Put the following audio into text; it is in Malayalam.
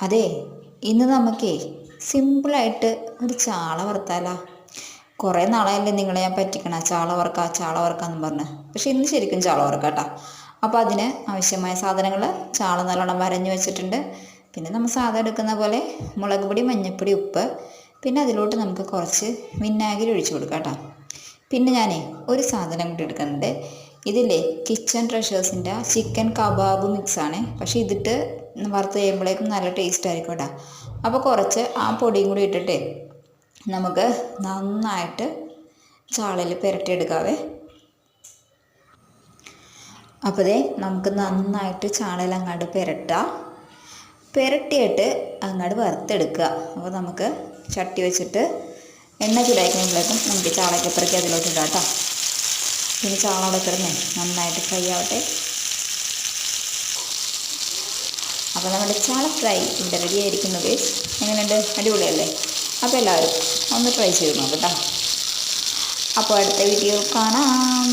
അതെ, ഇന്ന് നമുക്കേ സിമ്പിളായിട്ട് ഒരു ചാള വറുത്താലോ? കുറേ നാളായല്ലേ നിങ്ങളെ ഞാൻ ചാള വറക്കാന്ന് പറഞ്ഞ്. പക്ഷെ ഇന്ന് ശരിക്കും ചാള വറക്കാം കേട്ടോ. അപ്പോൾ അതിന് ആവശ്യമായ സാധനങ്ങൾ: ചാള നല്ലോണം വരഞ്ഞു വെച്ചിട്ടുണ്ട്. പിന്നെ നമ്മൾ സാധാ എടുക്കുന്ന പോലെ മുളക് പൊടി, മഞ്ഞൾപ്പൊടി, ഉപ്പ്. പിന്നെ അതിലോട്ട് നമുക്ക് കുറച്ച് വിനാഗിരി ഒഴിച്ചു കൊടുക്കാം കേട്ടോ. പിന്നെ ഞാനേ ഒരു സാധനം കൂടി എടുക്കുന്നുണ്ട്. ഇതില്ലേ കിച്ചൺ ട്രഷേഴ്സിൻ്റെ ചിക്കൻ കബാബ് മിക്സാണ്. പക്ഷേ ഇതിട്ട് വറുത്ത് കഴിയുമ്പോഴേക്കും നല്ല ടേസ്റ്റ് ആയിരിക്കും കേട്ടോ. അപ്പോൾ കുറച്ച് ആ പൊടിയും കൂടി ഇട്ടിട്ട് നമുക്ക് നന്നായിട്ട് ചാളയിൽ പുരട്ടിയെടുക്കാവേ. അപ്പോൾ ദേ നമുക്ക് നന്നായിട്ട് ചാളയിൽ അങ്ങോട്ട് പുരട്ടിയിട്ട് അങ്ങോട്ട് വറുത്തെടുക്കുക. അപ്പോൾ നമുക്ക് ചട്ടി വെച്ചിട്ട് എണ്ണ ചൂടാക്കുമ്പോഴേക്കും നമുക്ക് ചാളയൊക്കെ പെറുക്കി അതിലോട്ട് ഇടാം കേട്ടോ. പിന്നെ ചാള അവിടെ കിടന്നേ നന്നായിട്ട് ഫ്രൈ ആവട്ടെ. അപ്പോൾ നമ്മുടെ ചാള ഫ്രൈ ഇവിടെ റെഡി ആയിരിക്കുന്നു ഗയ്സ്. എങ്ങനെയുണ്ട്? അടിപൊളിയല്ലേ? അപ്പോൾ എല്ലാവരും ഒന്ന് ട്രൈ ചെയ്ത് നോക്കട്ടോ. അപ്പോൾ അടുത്ത വീഡിയോ കാണാം.